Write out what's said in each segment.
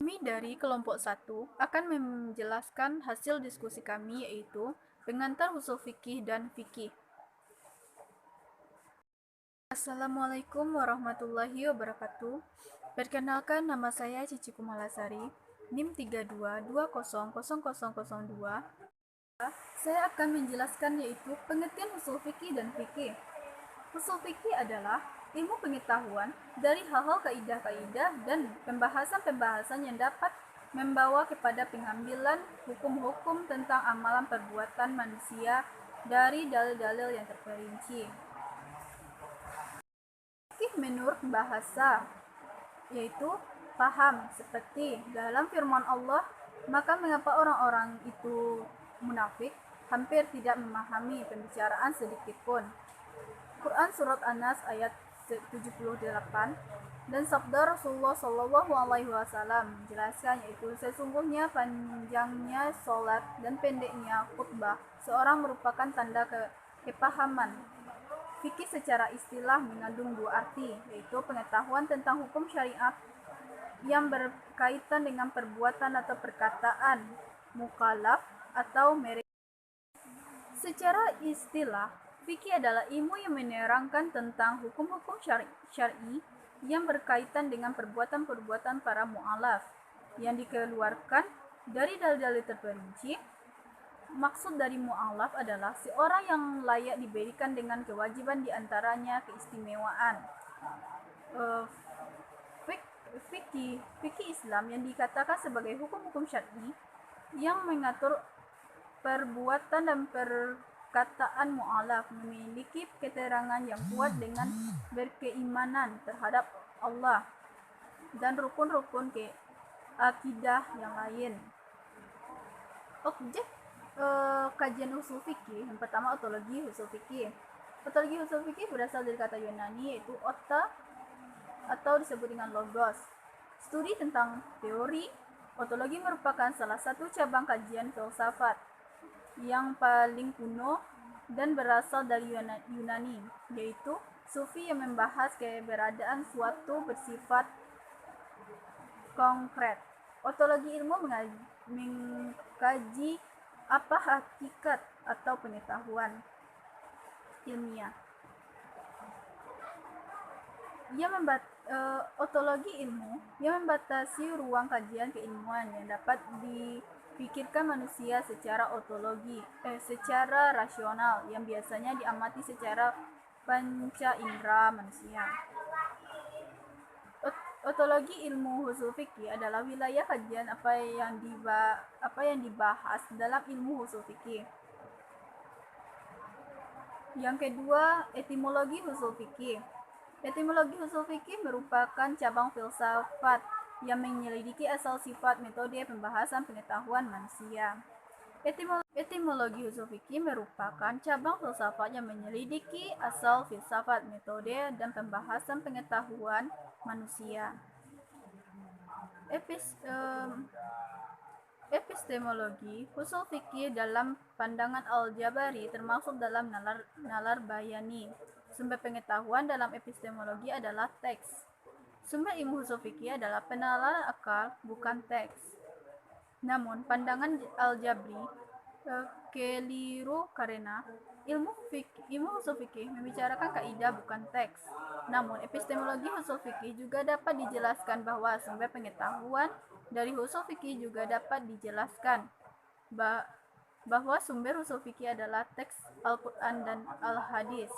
Kami dari kelompok 1 akan menjelaskan hasil diskusi kami, yaitu pengantar usul fikih dan fikih. Assalamualaikum warahmatullahi wabarakatuh. Perkenalkan, nama saya Cici Kumalasari, NIM 32200002. Saya akan menjelaskan yaitu pengertian usul fikih dan fikih. Usul fikih adalah ilmu pengetahuan dari hal-hal kaidah-kaidah dan pembahasan-pembahasan yang dapat membawa kepada pengambilan hukum-hukum tentang amalan perbuatan manusia dari dalil-dalil yang terperinci. Fikih menurut bahasa yaitu paham, seperti dalam firman Allah, maka mengapa orang-orang itu munafik, hampir tidak memahami pembicaraan sedikit pun. Quran Surat An-Nas ayat 78 dan sabda Rasulullah Shallallahu Alaihi Wasallam menjelaskan, yaitu sesungguhnya panjangnya sholat dan pendeknya khutbah seorang merupakan tanda kepahaman. Fikih secara istilah mengandung dua arti, yaitu pengetahuan tentang hukum syariat yang berkaitan dengan perbuatan atau perkataan mukallaf atau mereka. Secara istilah, fikih adalah ilmu yang menerangkan tentang hukum-hukum syar'i yang berkaitan dengan perbuatan-perbuatan para mu'alaf yang dikeluarkan dari dalil-dalil terperinci. Maksud dari mu'alaf adalah seorang yang layak diberikan dengan kewajiban diantaranya keistimewaan. Fikih Islam yang dikatakan sebagai hukum-hukum syar'i yang mengatur perbuatan dan perkataan mu'alaf memiliki keterangan yang kuat dengan berkeimanan terhadap Allah dan rukun-rukun akidah yang lain. Objek kajian usul fikih yang pertama, otologi usul fikih. Otologi usul fikih berasal dari kata Yunani yaitu ota atau disebut dengan logos. Studi tentang teori. Otologi merupakan salah satu cabang kajian filsafat yang paling kuno dan berasal dari Yunani, yaitu sufi yang membahas keberadaan suatu bersifat konkret. Otologi ilmu mengkaji apa hakikat atau pengetahuan ilmiah. Otologi ilmu yang membatasi ruang kajian keilmuan yang dapat dipikirkan manusia secara secara rasional yang biasanya diamati secara panca indera manusia. Otologi ilmu usul fikih adalah wilayah kajian apa yang dibahas dalam ilmu usul fikih. Yang kedua, etimologi usul fikih. Etimologi usul fikih merupakan cabang filsafat yang menyelidiki asal sifat metode pembahasan pengetahuan manusia. Etimologi usul fikih merupakan cabang filsafat yang menyelidiki asal filsafat, metode, dan pembahasan pengetahuan manusia. Epistemologi usul fikih dalam pandangan Al-Jabari termasuk dalam nalar bayani. Sumber pengetahuan dalam epistemologi adalah teks. Sumber ilmu usul fikih adalah penalaran akal, bukan teks. Namun, pandangan Al-Jabri keliru karena ilmu usul fikih membicarakan kaidah bukan teks. Namun, epistemologi usul fikih juga dapat dijelaskan bahwa sumber pengetahuan dari usul fikih juga dapat dijelaskan bahwa sumber usul fikih adalah teks Al-Quran dan Al-Hadis.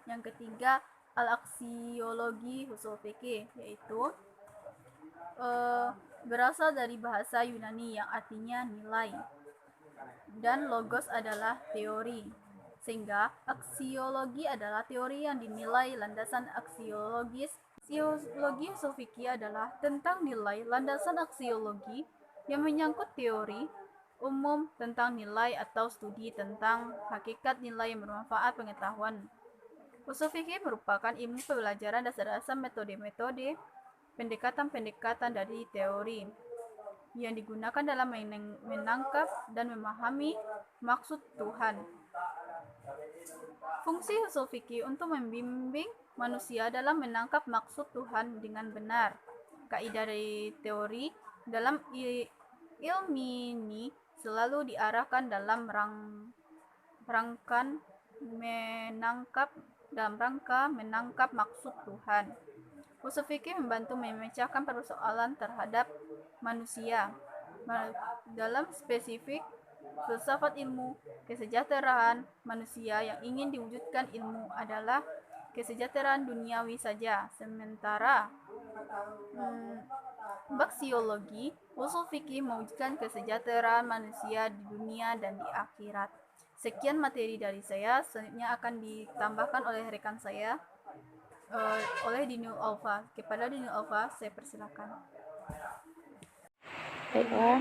Yang ketiga, al-aksiologi usul fikih, yaitu berasal dari bahasa Yunani yang artinya nilai dan logos adalah teori, sehingga aksiologi adalah teori yang dinilai. Landasan aksiologis. Aksiologi usul fikih adalah tentang nilai. Landasan aksiologi yang menyangkut teori umum tentang nilai atau studi tentang hakikat nilai yang bermanfaat pengetahuan. Usul fikih merupakan ilmu pembelajaran dasar-dasar metode-metode pendekatan-pendekatan dari teori yang digunakan dalam menangkap dan memahami maksud Tuhan. Fungsi usul fikih untuk membimbing manusia dalam menangkap maksud Tuhan dengan benar. kaidah dari teori dalam ilmu ini selalu diarahkan dalam rangka menangkap maksud Tuhan. Usul fikih membantu memecahkan persoalan terhadap manusia. Dalam spesifik filsafat ilmu, kesejahteraan manusia yang ingin diwujudkan ilmu adalah kesejahteraan duniawi saja. Sementara baksiologi, usul fikih mewujudkan kesejahteraan manusia di dunia dan di akhirat. Sekian materi dari saya, selanjutnya akan ditambahkan oleh rekan saya, oleh Dinul Alfa. Kepada Dinul Alfa, saya persilakan. Baiklah,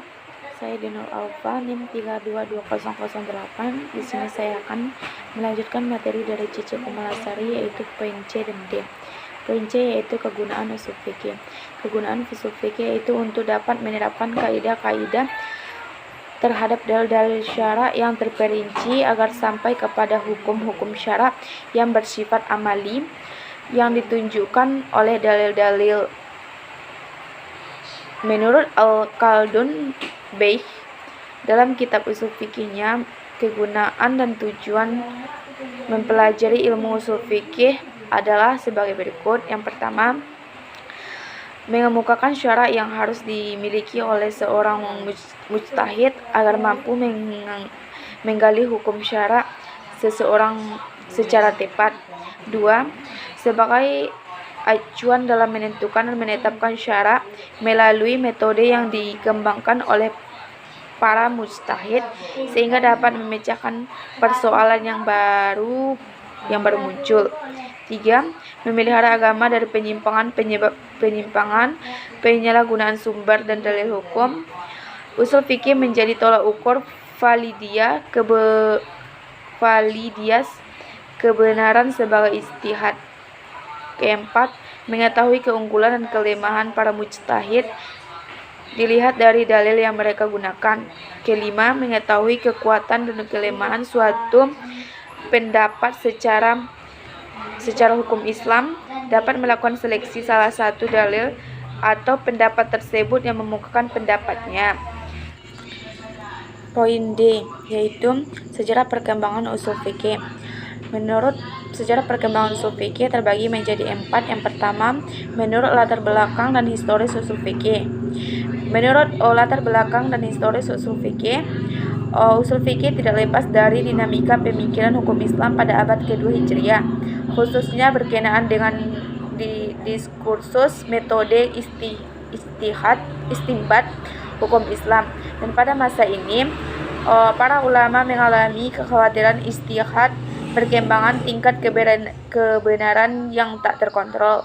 saya Dinul Alfa, NIM 322008. Di sini saya akan melanjutkan materi dari Cici Kumalasari, yaitu poin C dan D. Poin C yaitu kegunaan usul fikih. Kegunaan usul fikih yaitu untuk dapat menerapkan kaidah-kaidah terhadap dalil-dalil syara yang terperinci agar sampai kepada hukum-hukum syara yang bersifat amali yang ditunjukkan oleh dalil-dalil. Menurut Al-Khaldun Baykh dalam kitab usul fikihnya, kegunaan dan tujuan mempelajari ilmu usul fikih adalah sebagai berikut. Yang pertama, mengemukakan syarat yang harus dimiliki oleh seorang mujtahid agar mampu menggali hukum syarat seseorang secara tepat. 2. Sebagai acuan dalam menentukan dan menetapkan syarat melalui metode yang dikembangkan oleh para mujtahid sehingga dapat memecahkan persoalan yang baru muncul. 3. Memelihara agama dari penyimpangan, penyalahgunaan sumber dan dalil hukum. Usul fikih menjadi tolak ukur kebenaran sebagai ijtihad. Keempat, mengetahui keunggulan dan kelemahan para mujtahid dilihat dari dalil yang mereka gunakan. Kelima, mengetahui kekuatan dan kelemahan suatu pendapat secara hukum Islam, dapat melakukan seleksi salah satu dalil atau pendapat tersebut yang memukakan pendapatnya. Poin D yaitu sejarah perkembangan usul fikih. Menurut sejarah perkembangan usul fikih terbagi menjadi 4. Yang pertama, menurut latar belakang dan historis usul fikih. Menurut latar belakang dan historis usul fikih tidak lepas dari dinamika pemikiran hukum Islam pada abad kedua Hijriah, khususnya berkenaan dengan diskursus metode istinbat hukum Islam. Dan pada masa ini, para ulama mengalami kekhawatiran ijtihad perkembangan tingkat kebenaran yang tak terkontrol.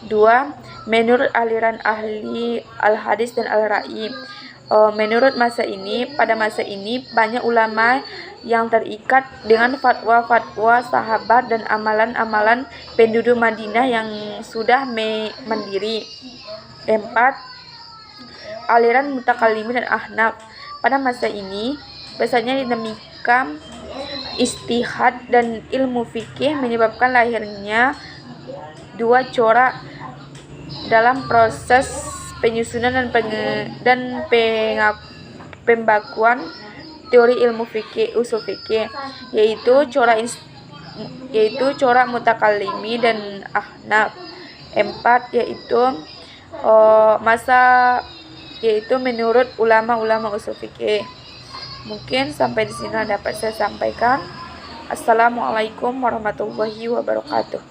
2. Menurut aliran ahli al-hadis dan al-ra'i, pada masa ini banyak ulama yang terikat dengan fatwa-fatwa sahabat dan amalan-amalan penduduk Madinah yang sudah mandiri. 4. Aliran mutakallimin dan ahnaf. Pada masa ini, besarnya dinamika ijtihad dan ilmu fikih menyebabkan lahirnya dua corak dalam proses penyusunan dan pembakuan teori ilmu fikih usul fikih, yaitu corak mutakallimi dan ahnaf. 4. Yaitu menurut ulama-ulama usul fikih. Mungkin sampai di sini dapat saya sampaikan. Assalamualaikum warahmatullahi wabarakatuh.